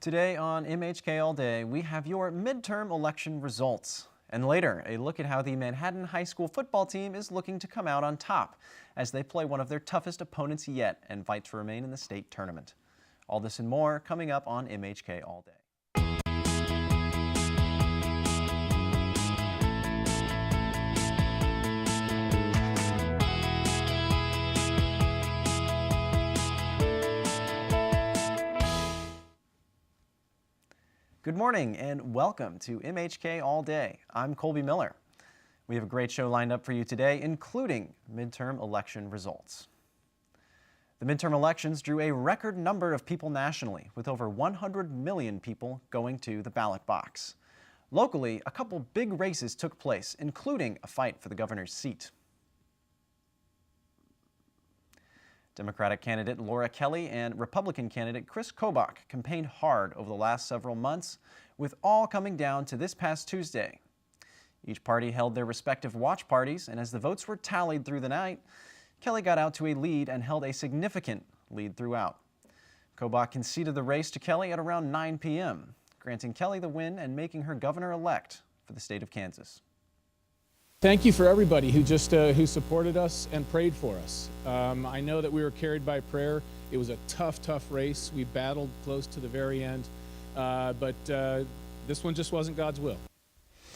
Today on MHK All Day, we have your midterm election results. And later, a look at how the Manhattan High School football team is looking to come out on top as they play one of their toughest opponents yet and fight to remain in the state tournament. All this and more coming up on MHK All Day. Good morning and welcome to MHK All Day. I'm Colby Miller. We have a great show lined up for you today, including midterm election results. The midterm elections drew a record number of people nationally, with over 100 million people going to the ballot box. Locally, a couple big races took place, including a fight for the governor's seat. Democratic candidate Laura Kelly and Republican candidate Chris Kobach campaigned hard over the last several months, with all coming down to this past Tuesday. Each party held their respective watch parties, and as the votes were tallied through the night, Kelly got out to a lead and held a significant lead throughout. Kobach conceded the race to Kelly at around 9 p.m., granting Kelly the win and making her governor-elect for the state of Kansas. Thank you for everybody who who supported us and prayed for us. I know that we were carried by prayer. It was a tough race. We battled close to the very end, but this one just wasn't God's will.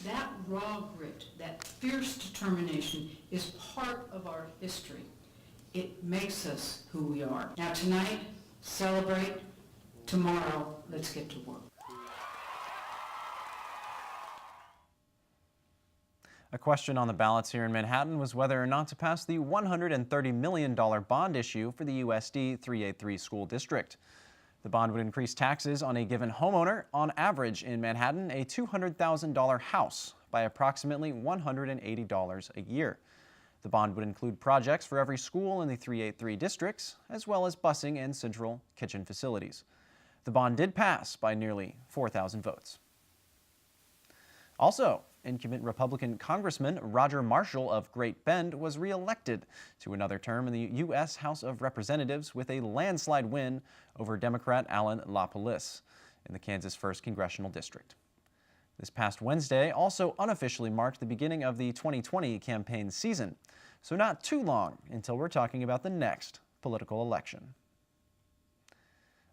That raw grit, that fierce determination is part of our history. It makes us who we are. Now tonight, celebrate. Tomorrow, let's get to work. A question on the ballots here in Manhattan was whether or not to pass the $130 million bond issue for the USD 383 school district. The bond would increase taxes on a given homeowner, on average in Manhattan, a $200,000 house, by approximately $180 a year. The bond would include projects for every school in the 383 districts, as well as busing and central kitchen facilities. The bond did pass by nearly 4,000 votes. Also, incumbent Republican Congressman Roger Marshall of Great Bend was reelected to another term in the U.S. House of Representatives with a landslide win over Democrat Alan LaPolice in the Kansas 1st Congressional District. This past Wednesday also unofficially marked the beginning of the 2020 campaign season, so not too long until we're talking about the next political election.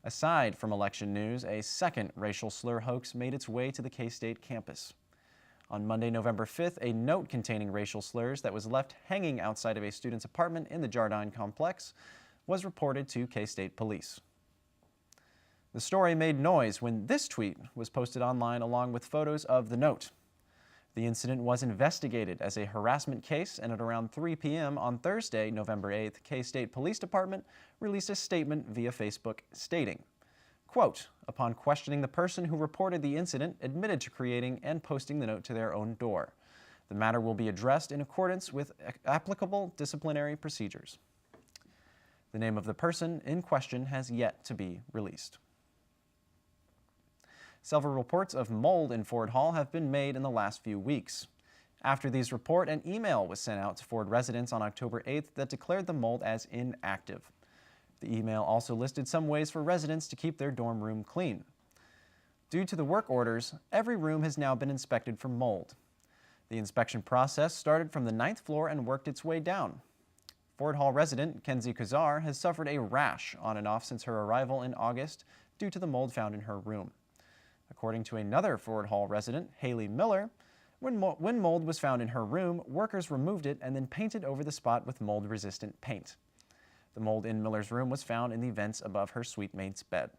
Aside from election news, a second racial slur hoax made its way to the K-State campus. On Monday, November 5th, a note containing racial slurs that was left hanging outside of a student's apartment in the Jardine complex was reported to K-State police. The story made noise when this tweet was posted online along with photos of the note. The incident was investigated as a harassment case, and at around 3 p.m. on Thursday, November 8th, K-State Police Department released a statement via Facebook stating, quote, upon questioning, the person who reported the incident admitted to creating and posting the note to their own door. The matter will be addressed in accordance with applicable disciplinary procedures. The name of the person in question has yet to be released. Several reports of mold in Ford Hall have been made in the last few weeks. After these reports, an email was sent out to Ford residents on October 8th that declared the mold as inactive. The email also listed some ways for residents to keep their dorm room clean. Due to the work orders, every room has now been inspected for mold. The inspection process started from the 9th floor and worked its way down. Ford Hall resident Kenzie Kazar has suffered a rash on and off since her arrival in August due to the mold found in her room. According to another Ford Hall resident, Haley Miller, when mold was found in her room, workers removed it and then painted over the spot with mold-resistant paint. The mold in Miller's room was found in the vents above her suite mate's bed.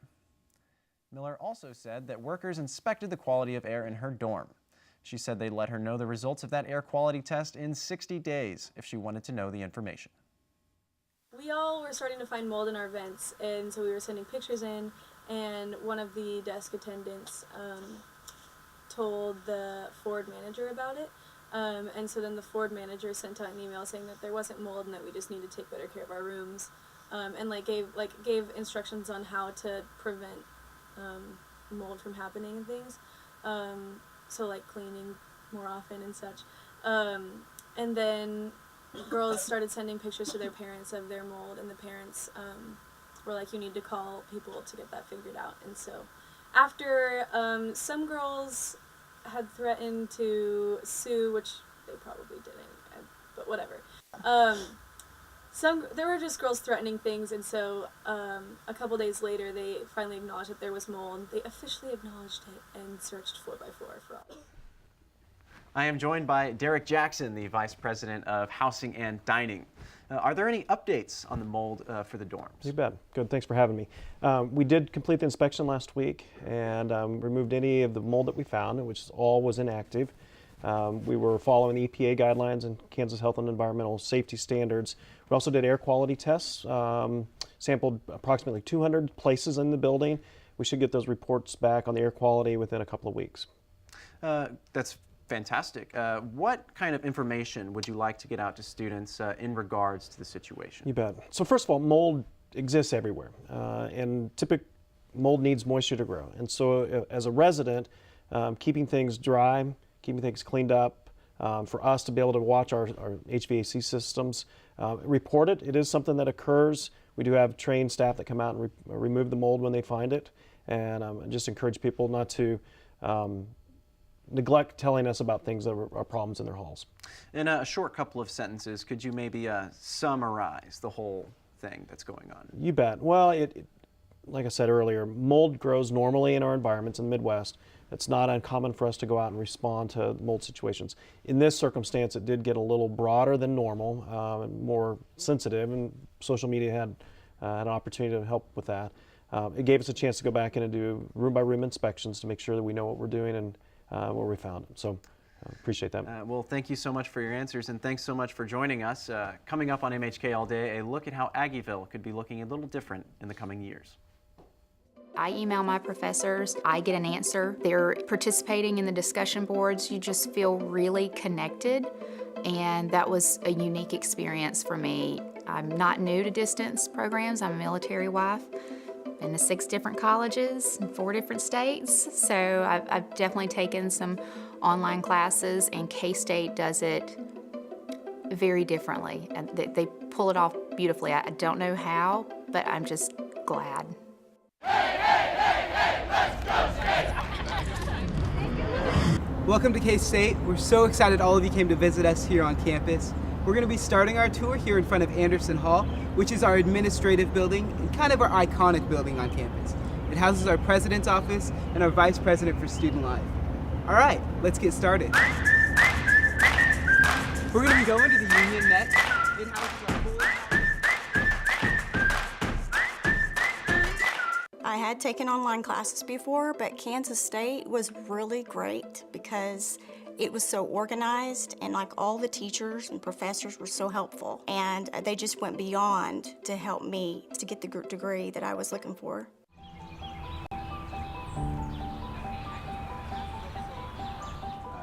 Miller also said that workers inspected the quality of air in her dorm. She said they'd let her know the results of that air quality test in 60 days if she wanted to know the information. We all were starting to find mold in our vents, and so we were sending pictures in, and one of the desk attendants told the Ford manager about it. And so then the Ford manager sent out an email saying that there wasn't mold and that we just need to take better care of our rooms, and gave instructions on how to prevent mold from happening and things. So like cleaning more often and such. And then girls started sending pictures to their parents of their mold, and the parents were like, you need to call people to get that figured out. And so after some girls had threatened to sue, which they probably didn't, but whatever. There were just girls threatening things, and so a couple days later, they finally acknowledged that there was mold. They officially acknowledged it and searched 4x4 for all. I am joined by Derek Jackson, the Vice President of Housing and Dining. Are there any updates on the mold for the dorms? You bet. Good. Thanks for having me. We did complete the inspection last week and removed any of the mold that we found, which all was inactive. We were following the EPA guidelines and Kansas Health and Environmental Safety Standards. We also did air quality tests, sampled approximately 200 places in the building. We should get those reports back on the air quality within a couple of weeks. That's fantastic. What kind of information would you like to get out to students in regards to the situation? You bet. So first of all, mold exists everywhere, and typically mold needs moisture to grow. And so as a resident, keeping things dry, keeping things cleaned up, for us to be able to watch our HVAC systems, report it. It is something that occurs. We do have trained staff that come out and remove the mold when they find it. And just encourage people not to neglect telling us about things that are problems in their halls. In a short couple of sentences, could you maybe summarize the whole thing that's going on? You bet. Well, like I said earlier, mold grows normally in our environments in the Midwest. It's not uncommon for us to go out and respond to mold situations. In this circumstance, it did get a little broader than normal, and more sensitive, and social media had an opportunity to help with that. It gave us a chance to go back in and do room-by-room inspections to make sure that we know what we're doing and where we found it. So appreciate that. Well, thank you so much for your answers, and thanks so much for joining us. Coming up on MHK All Day, a look at how Aggieville could be looking a little different in the coming years. I email my professors, I get an answer. They're participating in the discussion boards. You just feel really connected, and that was a unique experience for me. I'm not new to distance programs. I'm a military wife. Been to 6 different colleges in 4 different states, so I've definitely taken some online classes, and K-State does it very differently. And they pull it off beautifully. I don't know how, but I'm just glad. Welcome to K-State. We're so excited all of you came to visit us here on campus. We're going to be starting our tour here in front of Anderson Hall, which is our administrative building and kind of our iconic building on campus. It houses our president's office and our vice president for student life. All right, let's get started. We're going to be going to the Union next. It houses our board. I had taken online classes before, but Kansas State was really great because it was so organized, and like all the teachers and professors were so helpful, and they just went beyond to help me to get the degree that I was looking for.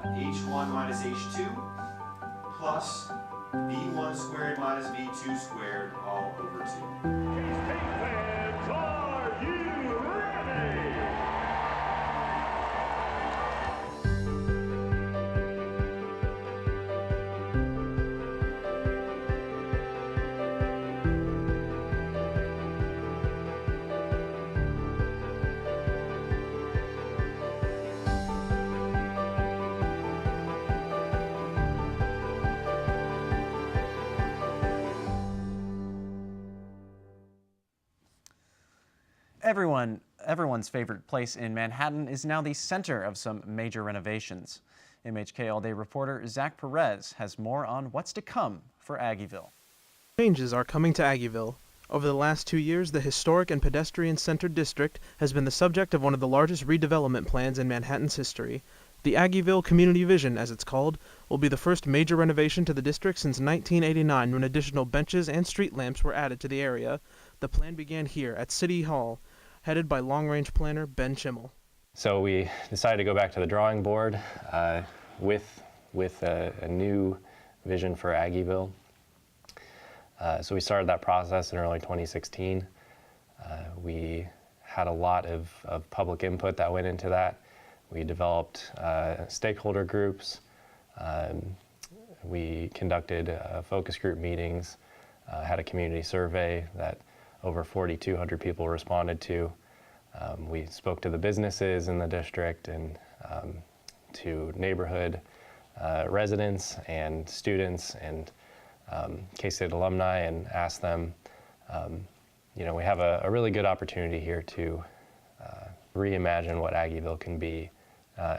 H1 minus H2 plus V1 squared minus V2 squared all over 2. Everyone's favorite place in Manhattan is now the center of some major renovations. MHK All Day reporter Zach Perez has more on what's to come for Aggieville. Changes are coming to Aggieville. Over the last 2 years, the historic and pedestrian-centered district has been the subject of one of the largest redevelopment plans in Manhattan's history. The Aggieville Community Vision, as it's called, will be the first major renovation to the district since 1989, when additional benches and street lamps were added to the area. The plan began here at City Hall, headed by long-range planner Ben Schimmel. So we decided to go back to the drawing board with a new vision for Aggieville. So we started that process in early 2016. We had a lot of public input that went into that. We developed stakeholder groups. We conducted focus group meetings, had a community survey that over 4,200 people responded to. We spoke to the businesses in the district and to neighborhood residents and students and K-State alumni and asked them, we have a really good opportunity here to reimagine what Aggieville can be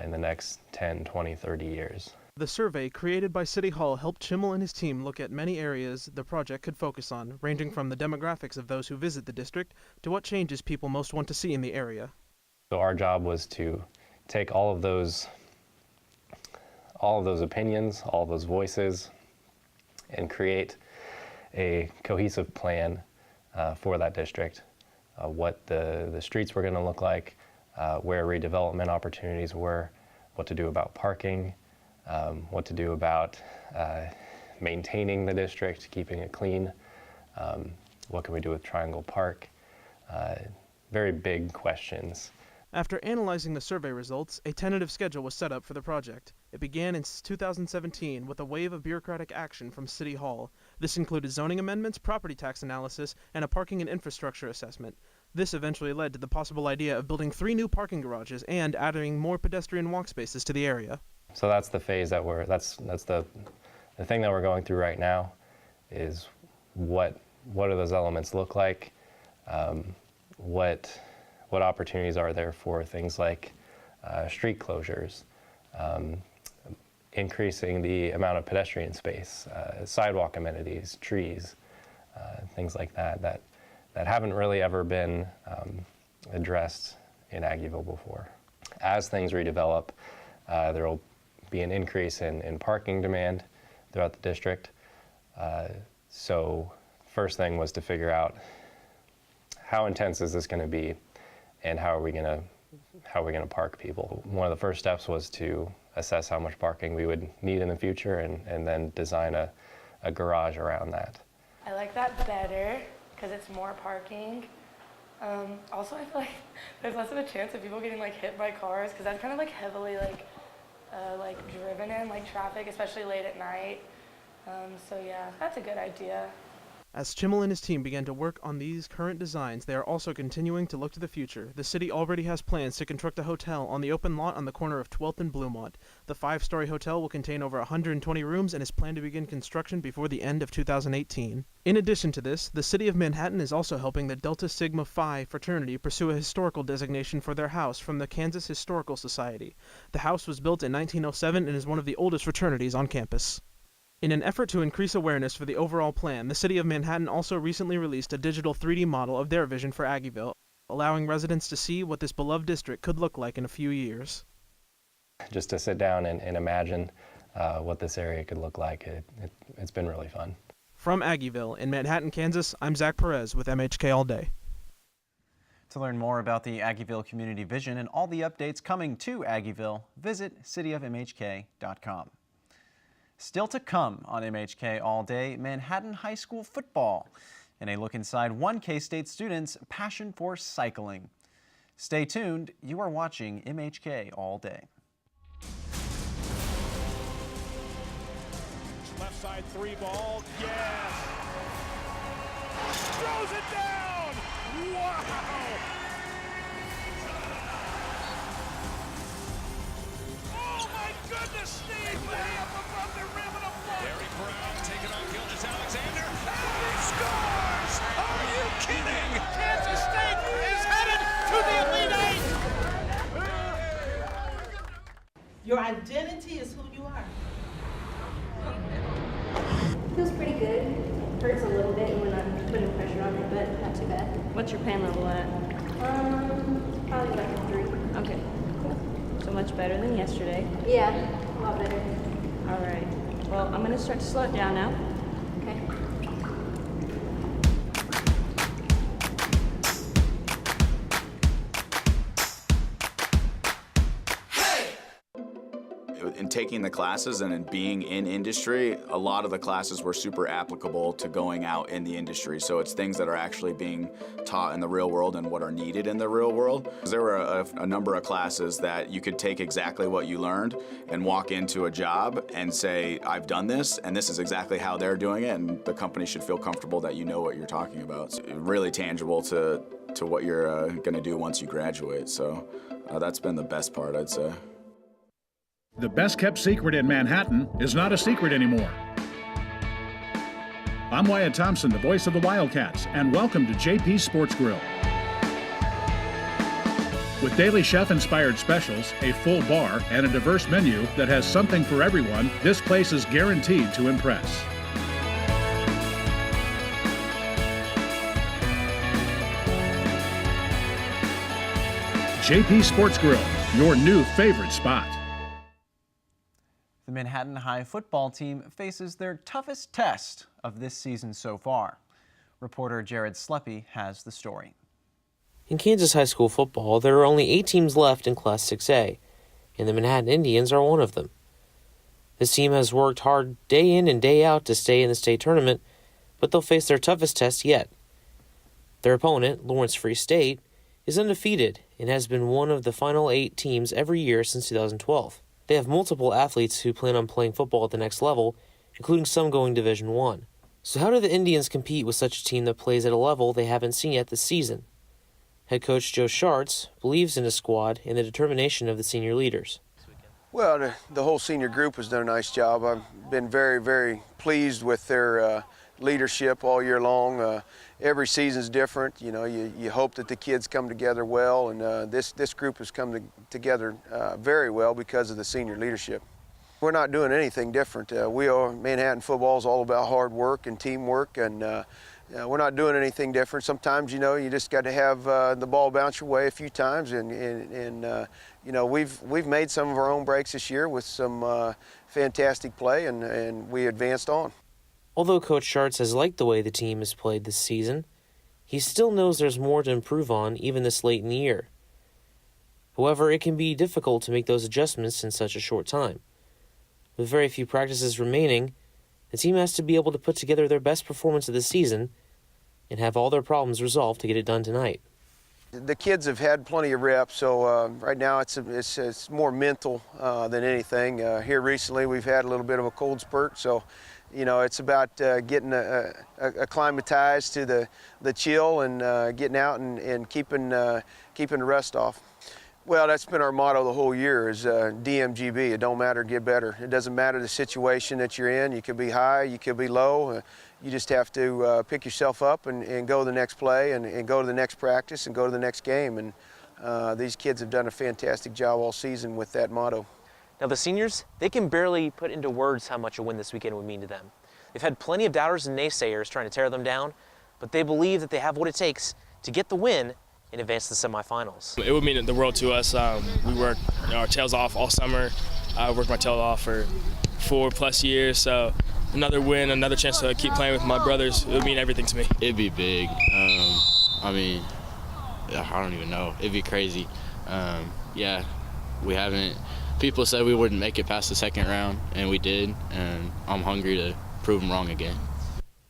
in the next 10, 20, 30 years. The survey created by City Hall helped Chimmel and his team look at many areas the project could focus on, ranging from the demographics of those who visit the district to what changes people most want to see in the area. So our job was to take all of those opinions, all of those voices, and create a cohesive plan for that district, what the streets were going to look like, where redevelopment opportunities were, what to do about parking, what to do about maintaining the district, keeping it clean, what can we do with Triangle Park, very big questions. After analyzing the survey results, a tentative schedule was set up for the project. It began in 2017 with a wave of bureaucratic action from City Hall. This included zoning amendments, property tax analysis, and a parking and infrastructure assessment. This eventually led to the possible idea of building 3 new parking garages and adding more pedestrian walk spaces to the area. So that's the phase that's the thing that we're going through right now, is what do those elements look like? What opportunities are there for things like street closures, increasing the amount of pedestrian space, sidewalk amenities, trees, things like that haven't really ever been addressed in Aggieville before. As things redevelop, there will be an increase in parking demand throughout the district. So first thing was to figure out how intense is this going to be, and how are we going to park people. One of the first steps was to assess how much parking we would need in the future, and then design a garage around that. I like that better because it's more parking. Also, I feel like there's less of a chance of people getting hit by cars, because that's kind of heavily driven in traffic, especially late at night. So yeah, that's a good idea. As Chimmel and his team began to work on these current designs, they are also continuing to look to the future. The city already has plans to construct a hotel on the open lot on the corner of 12th and Bluemont. The 5-story hotel will contain over 120 rooms and is planned to begin construction before the end of 2018. In addition to this, the city of Manhattan is also helping the Delta Sigma Phi fraternity pursue a historical designation for their house from the Kansas Historical Society. The house was built in 1907 and is one of the oldest fraternities on campus. In an effort to increase awareness for the overall plan, the City of Manhattan also recently released a digital 3D model of their vision for Aggieville, allowing residents to see what this beloved district could look like in a few years. Just to sit down and imagine what this area could look like, it's been really fun. From Aggieville in Manhattan, Kansas, I'm Zach Perez with MHK All Day. To learn more about the Aggieville Community Vision and all the updates coming to Aggieville, visit cityofmhk.com. Still to come on MHK All Day, Manhattan High School football, and a look inside one K-State student's passion for cycling. Stay tuned, you are watching MHK All Day. Left side 3 ball, yes! Throws it down! Wow! Oh my goodness, Steve! Way up above the rim and a block! Derek Brown taking on Gilgis Alexander, and he scores! Are you kidding? Kansas State is headed to the Elite Eight! Your identity is who you are. Feels pretty good. Hurts a little bit when I'm putting pressure on it, but not too bad. What's your pain level at? Probably like a 3. Okay, cool. So much better than yesterday. Yeah, a lot better. All right. Well, I'm gonna start to slow it down now. Okay. in taking the classes and in being in industry, a lot of the classes were super applicable to going out in the industry. So it's things that are actually being taught in the real world and what are needed in the real world. There were a number of classes that you could take exactly what you learned and walk into a job and say, I've done this, and this is exactly how they're doing it, and the company should feel comfortable that you know what you're talking about. It's really tangible to what you're going to do once you graduate. So that's been the best part, I'd say. The best kept secret in Manhattan is not a secret anymore. I'm Wyatt Thompson, the voice of the Wildcats, and welcome to JP's Sports Grill. With daily chef-inspired specials, a full bar, and a diverse menu that has something for everyone, this place is guaranteed to impress. JP Sports Grill, your new favorite spot. The Manhattan High football team faces their toughest test of this season so far. Reporter Jared Sleppy has the story. In Kansas high school football, there are only 8 teams left in Class 6A, and the Manhattan Indians are one of them. This team has worked hard day in and day out to stay in the state tournament, but they'll face their toughest test yet. Their opponent, Lawrence Free State, is undefeated and has been one of the final 8 teams every year since 2012. They have multiple athletes who plan on playing football at the next level, including some going Division I. So how do the Indians compete with such a team that plays at a level they haven't seen yet this season? Head coach Joe Schartz believes in his squad and the determination of the senior leaders. Well, the whole senior group has done a nice job. I've been very, very pleased with their leadership all year long. Every season's different. You know, you hope that the kids come together well, and this group has come together very well because of the senior leadership. We're not doing anything different. Manhattan football is all about hard work and teamwork, and we're not doing anything different. Sometimes, you know, you just got to have the ball bounce your way a few times, and you know, we've made some of our own breaks this year with some fantastic play, and we advanced on. Although Coach Schartz has liked the way the team has played this season, he still knows there's more to improve on even this late in the year. However, it can be difficult to make those adjustments in such a short time. With very few practices remaining, the team has to be able to put together their best performance of the season and have all their problems resolved to get it done tonight. The kids have had plenty of reps, so right now it's more mental than anything. Here recently we've had a little bit of a cold spurt, so you know, it's about getting acclimatized to the chill and getting out and keeping the rust off. Well, that's been our motto the whole year is DMGB, it don't matter, get better. It doesn't matter the situation that you're in. You could be high, you could be low. You just have to pick yourself up and go to the next play and go to the next practice and go to the next game. And these kids have done a fantastic job all season with that motto. Now the seniors, they can barely put into words how much a win this weekend would mean to them. They've had plenty of doubters and naysayers trying to tear them down, but they believe that they have what it takes to get the win and advance to the semifinals. It would mean the world to us. We worked our tails off all summer. I worked my tail off for 4+ years, so another win, another chance to keep playing with my brothers, it would mean everything to me. It'd be big. I mean, I don't even know. It'd be crazy. Yeah, we haven't. People said we wouldn't make it past the second round, and we did, and I'm hungry to prove them wrong again.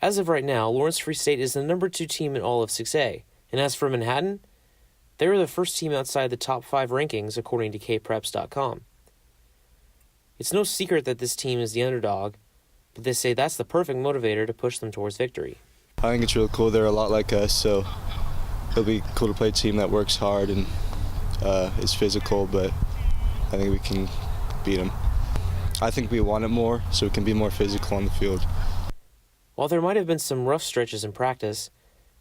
As of right now, Lawrence Free State is the #2 team in all of 6A, and as for Manhattan, they were the first team outside the top 5 rankings according to kpreps.com. It's no secret that this team is the underdog, but they say that's the perfect motivator to push them towards victory. I think it's real cool. They're a lot like us, so it'll be cool to play a team that works hard and is physical, but I think we can beat them. I think we want it more, so we can be more physical on the field. While there might have been some rough stretches in practice,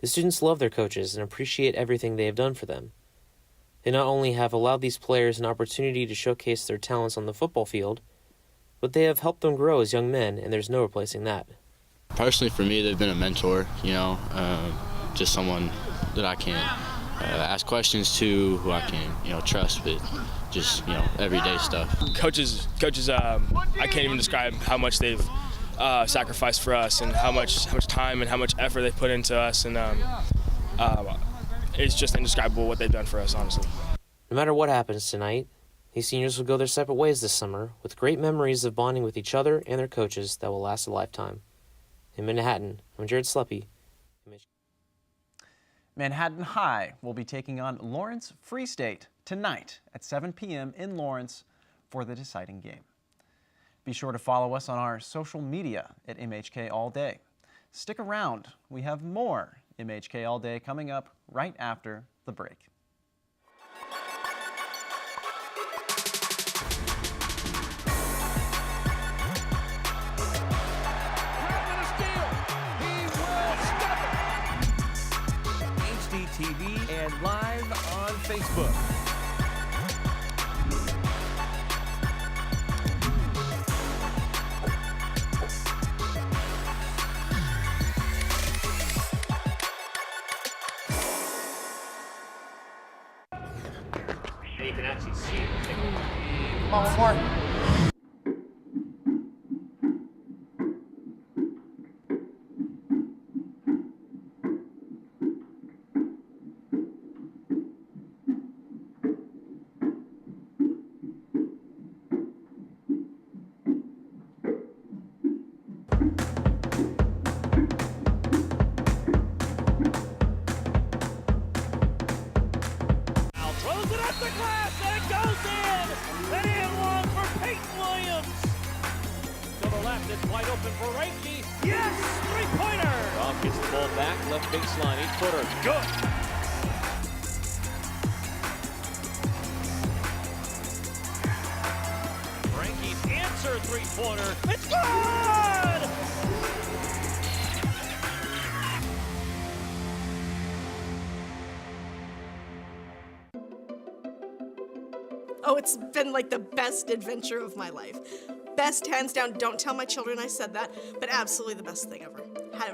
the students love their coaches and appreciate everything they have done for them. They not only have allowed these players an opportunity to showcase their talents on the football field, but they have helped them grow as young men, and there's no replacing that. Personally, for me, they've been a mentor, you know, just someone that I can ask questions to, who I can, you know, trust with just, you know, everyday stuff. Coaches, I can't even describe how much they've sacrificed for us and how much time and how much effort they put into us, and it's just indescribable what they've done for us, honestly. No matter what happens tonight, These seniors will go their separate ways this summer with great memories of bonding with each other and their coaches that will last a lifetime. In Manhattan, I'm Jared Sleppy. Manhattan High will be taking on Lawrence Free State tonight at 7 p.m. in Lawrence for the deciding game. Be sure to follow us on our social media at MHK All Day. Stick around. We have more MHK All Day coming up right after the break. TV and live on Facebook. And you can actually see it. Come on, one more. Throws it up the glass and it goes in! An and one for Peyton Williams! To the left, it's wide open for Reiki. Yes! Three-pointer! Goff gets the ball back, left baseline, 8-footer. Good! Reiki's answer three-pointer. It's good! Oh, it's been like the best adventure of my life. Best, hands down. Don't tell my children I said that, but absolutely the best thing ever.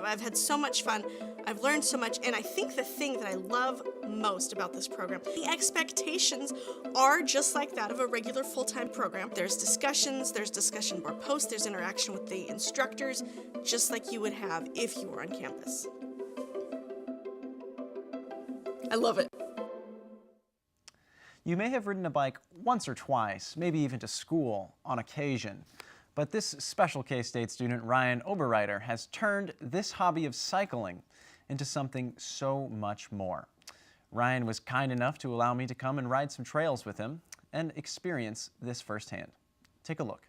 I've had so much fun. I've learned so much, and I think the thing that I love most about this program, the expectations are just like that of a regular full-time program. There's discussions, there's discussion board posts, there's interaction with the instructors, just like you would have if you were on campus. I love it. You may have ridden a bike once or twice, maybe even to school on occasion. But this special K-State student, Ryan Oberreiter, has turned this hobby of cycling into something so much more. Ryan was kind enough to allow me to come and ride some trails with him and experience this firsthand. Take a look.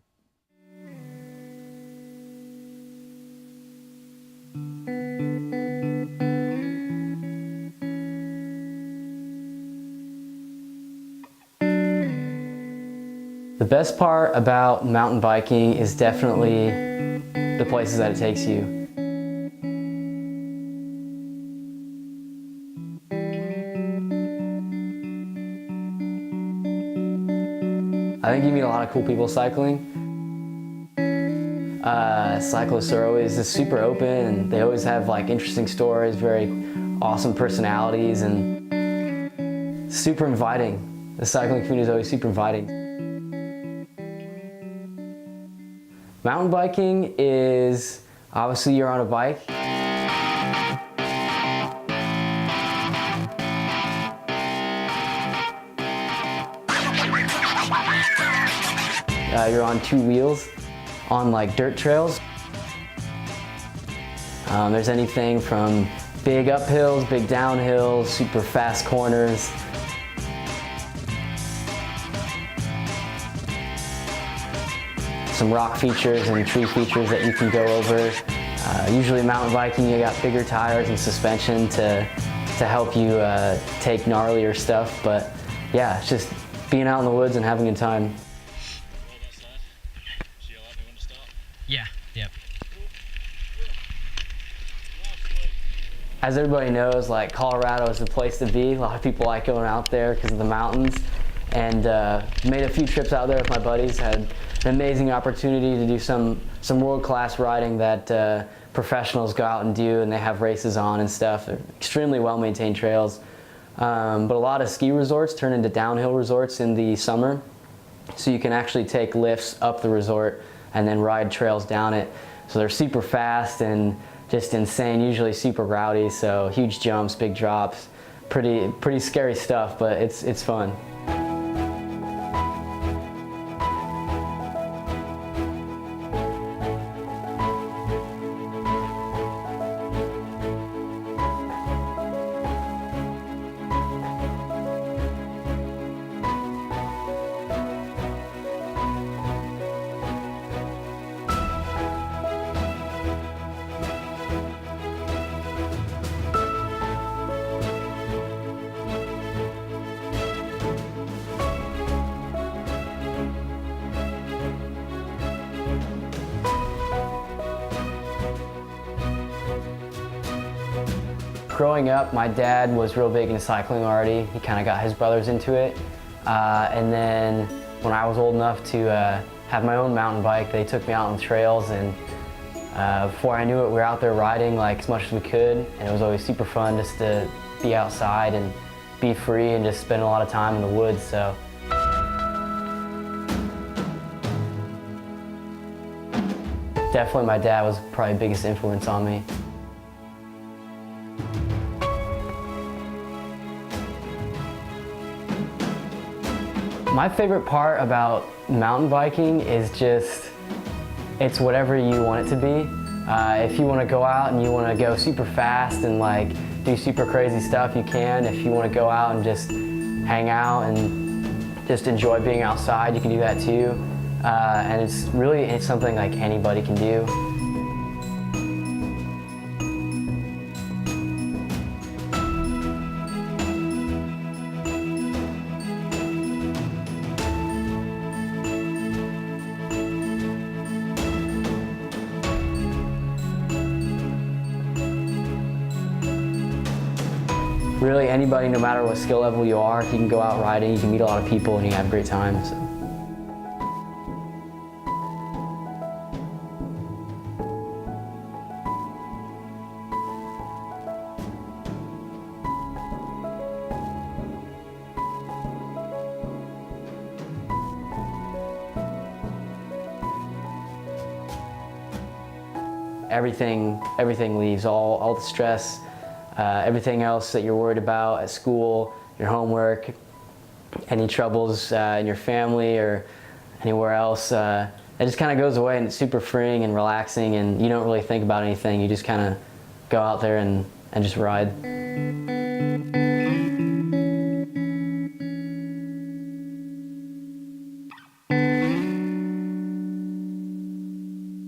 The best part about mountain biking is definitely the places that it takes you. I think you meet a lot of cool people cycling. Cyclists are always just super open and they always have like interesting stories, very awesome personalities, and super inviting. The cycling community is always super inviting. Mountain biking is, obviously you're on a bike. You're on two wheels on like dirt trails. There's anything from big uphills, big downhills, super fast corners. Some rock features and tree features that you can go over. Usually mountain biking, you got bigger tires and suspension to help you take gnarlier stuff. But yeah, it's just being out in the woods and having a good time. Yeah, yep. As everybody knows, like Colorado is the place to be. A lot of people like going out there because of the mountains. And made a few trips out there with my buddies. Had an amazing opportunity to do some world-class riding that professionals go out and do, and they have races on and stuff. They're extremely well-maintained trails. But a lot of ski resorts turn into downhill resorts in the summer. So you can actually take lifts up the resort and then ride trails down it. So they're super fast and just insane, usually super rowdy, so huge jumps, big drops. Pretty scary stuff, but it's fun. Growing up, my dad was real big into cycling already. He kind of got his brothers into it. And then when I was old enough to have my own mountain bike, they took me out on the trails, and before I knew it, we were out there riding like as much as we could, and it was always super fun just to be outside and be free and just spend a lot of time in the woods. So. Definitely my dad was probably the biggest influence on me. My favorite part about mountain biking is just, it's whatever you want it to be. If you want to go out and you want to go super fast and like do super crazy stuff, you can. If you want to go out and just hang out and just enjoy being outside, you can do that too. And it's something like anybody can do. Really, anybody, no matter what skill level you are, you can go out riding, you can meet a lot of people, and you have a great time. So. Everything leaves, all the stress, everything else that you're worried about at school, your homework, any troubles in your family or anywhere else, it just kind of goes away, and it's super freeing and relaxing, and you don't really think about anything. You just kind of go out there and just ride.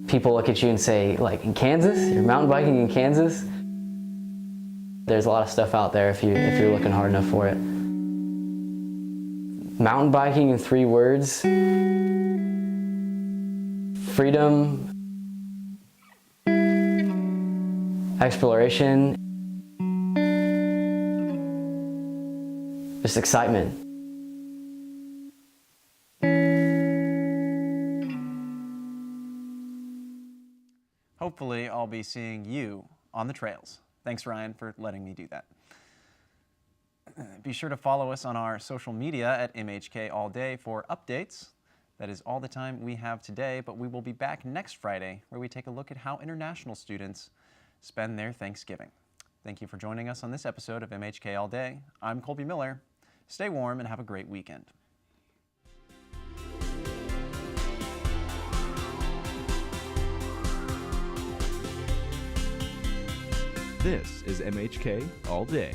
People look at you and say, like, in Kansas? You're mountain biking in Kansas? There's a lot of stuff out there if you're looking hard enough for it. Mountain biking in 3 words: freedom, exploration, just excitement. Hopefully, I'll be seeing you on the trails. Thanks, Ryan, for letting me do that. Be sure to follow us on our social media at MHK All Day for updates. That is all the time we have today, but we will be back next Friday where we take a look at how international students spend their Thanksgiving. Thank you for joining us on this episode of MHK All Day. I'm Colby Miller. Stay warm and have a great weekend. This is MHK All Day.